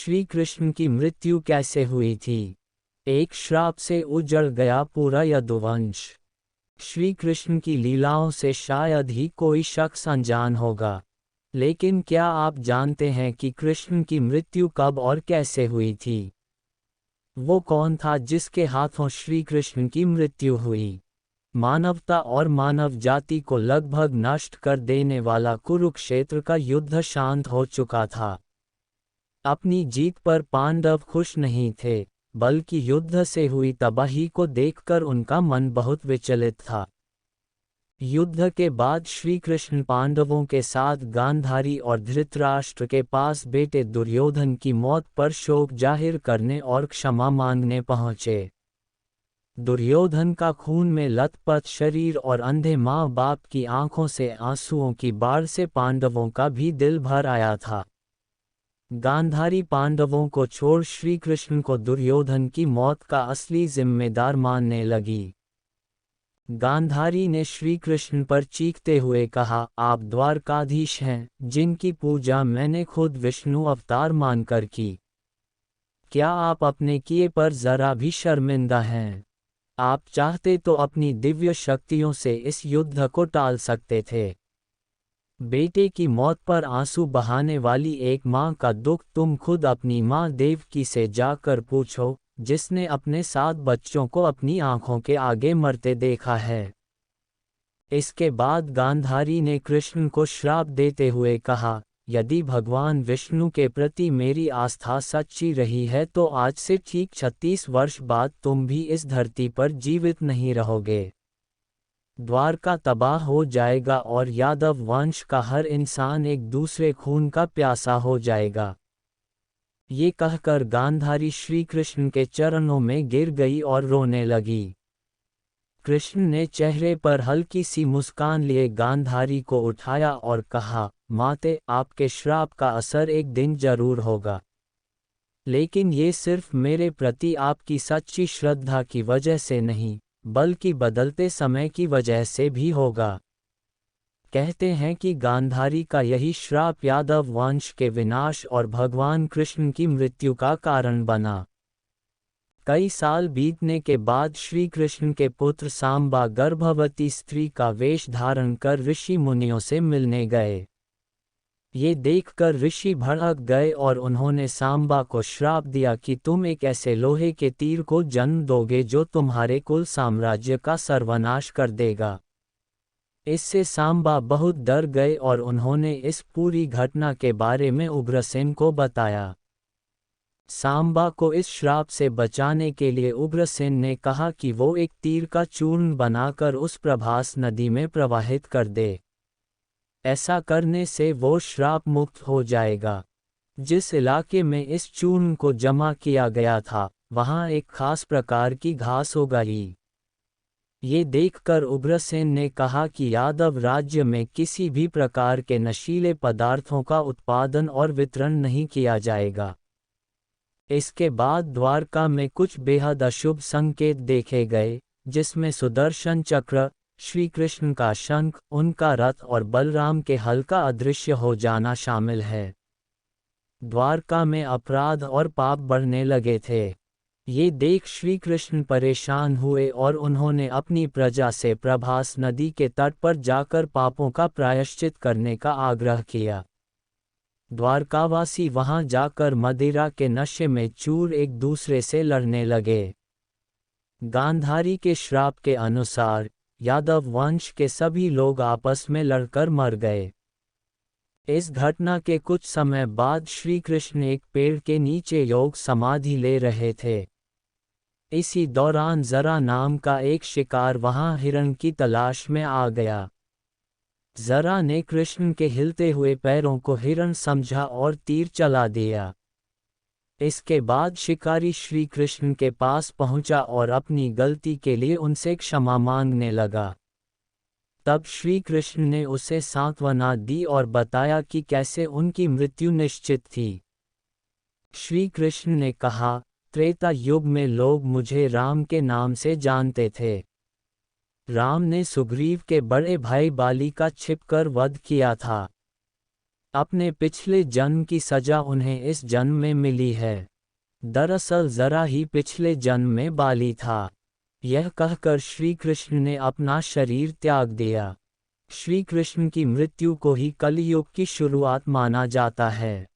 श्री कृष्ण की मृत्यु कैसे हुई थी? एक श्राप से उजड़ गया पूरा यदुवंश। श्री कृष्ण की लीलाओं से शायद ही कोई शख्स अनजान होगा, लेकिन क्या आप जानते हैं कि कृष्ण की मृत्यु कब और कैसे हुई थी? वो कौन था जिसके हाथों श्री कृष्ण की मृत्यु हुई? मानवता और मानव जाति को लगभग नष्ट कर देने वाला कुरुक्षेत्र का युद्ध शांत हो चुका था। अपनी जीत पर पांडव खुश नहीं थे, बल्कि युद्ध से हुई तबाही को देखकर उनका मन बहुत विचलित था। युद्ध के बाद श्री कृष्ण पांडवों के साथ गांधारी और धृतराष्ट्र के पास बेटे दुर्योधन की मौत पर शोक जाहिर करने और क्षमा मांगने पहुंचे। दुर्योधन का खून में लथपथ शरीर और अंधे माँ बाप की आंखों से आंसुओं की बाढ़ से पांडवों का भी दिल भर आया था। गांधारी पांडवों को छोड़ श्री कृष्ण को दुर्योधन की मौत का असली जिम्मेदार मानने लगी। गांधारी ने श्री कृष्ण पर चीखते हुए कहा, आप द्वारकाधीश हैं, जिनकी पूजा मैंने खुद विष्णु अवतार मानकर की। क्या आप अपने किए पर जरा भी शर्मिंदा हैं? आप चाहते तो अपनी दिव्य शक्तियों से इस युद्ध को टाल सकते थे। बेटे की मौत पर आंसू बहाने वाली एक माँ का दुख तुम खुद अपनी माँ देवकी से जाकर पूछो, जिसने अपने 7 बच्चों को अपनी आंखों के आगे मरते देखा है। इसके बाद गांधारी ने कृष्ण को श्राप देते हुए कहा, यदि भगवान विष्णु के प्रति मेरी आस्था सच्ची रही है तो आज से ठीक 36 वर्ष बाद तुम भी इस धरती पर जीवित नहीं रहोगे। द्वारका तबाह हो जाएगा और यादव वंश का हर इंसान एक दूसरे खून का प्यासा हो जाएगा। ये कहकर गांधारी श्री कृष्ण के चरणों में गिर गई और रोने लगी। कृष्ण ने चेहरे पर हल्की सी मुस्कान लिए गांधारी को उठाया और कहा, माते, आपके श्राप का असर एक दिन जरूर होगा, लेकिन ये सिर्फ मेरे प्रति आपकी सच्ची श्रद्धा की वजह से नहीं, बल्कि बदलते समय की वजह से भी होगा। कहते हैं कि गांधारी का यही श्राप यादव वंश के विनाश और भगवान कृष्ण की मृत्यु का कारण बना। कई साल बीतने के बाद श्री कृष्ण के पुत्र सांबा गर्भवती स्त्री का वेश धारण कर ऋषि मुनियों से मिलने गए। ये देखकर ऋषि भड़क गए और उन्होंने सांबा को श्राप दिया कि तुम एक ऐसे लोहे के तीर को जन्म दोगे जो तुम्हारे कुल साम्राज्य का सर्वनाश कर देगा। इससे सांबा बहुत डर गए और उन्होंने इस पूरी घटना के बारे में उग्रसेन को बताया। सांबा को इस श्राप से बचाने के लिए उग्रसेन ने कहा कि वो एक तीर का चूर्ण बनाकर उस प्रभास नदी में प्रवाहित कर दे। ऐसा करने से वो श्राप मुक्त हो जाएगा। जिस इलाके में इस चूर्ण को जमा किया गया था, वहाँ एक खास प्रकार की घास उगाई। ये देखकर उग्रसेन ने कहा कि यादव राज्य में किसी भी प्रकार के नशीले पदार्थों का उत्पादन और वितरण नहीं किया जाएगा। इसके बाद द्वारका में कुछ बेहद अशुभ संकेत देखे गए, जिसमें सुदर्शन चक्र, श्री कृष्ण का शंख, उनका रथ और बलराम के हल्का अदृश्य हो जाना शामिल है। द्वारका में अपराध और पाप बढ़ने लगे थे। ये देख श्री कृष्ण परेशान हुए और उन्होंने अपनी प्रजा से प्रभास नदी के तट पर जाकर पापों का प्रायश्चित करने का आग्रह किया। द्वारकावासी वहां जाकर मदिरा के नशे में चूर एक दूसरे से लड़ने लगे। गांधारी के श्राप के अनुसार यादव वंश के सभी लोग आपस में लड़कर मर गए। इस घटना के कुछ समय बाद श्री कृष्ण एक पेड़ के नीचे योग समाधि ले रहे थे। इसी दौरान जरा नाम का एक शिकार वहां हिरण की तलाश में आ गया। जरा ने कृष्ण के हिलते हुए पैरों को हिरण समझा और तीर चला दिया। इसके बाद शिकारी श्री कृष्ण के पास पहुंचा और अपनी गलती के लिए उनसे क्षमा मांगने लगा। तब श्री कृष्ण ने उसे सांत्वना दी और बताया कि कैसे उनकी मृत्यु निश्चित थी। श्री कृष्ण ने कहा, त्रेता युग में लोग मुझे राम के नाम से जानते थे। राम ने सुग्रीव के बड़े भाई बाली का छिपकर वध किया था। अपने पिछले जन्म की सजा उन्हें इस जन्म में मिली है। दरअसल जरा ही पिछले जन्म में बाली था। यह कहकर श्री कृष्ण ने अपना शरीर त्याग दिया। श्री कृष्ण की मृत्यु को ही कलयुग की शुरुआत माना जाता है।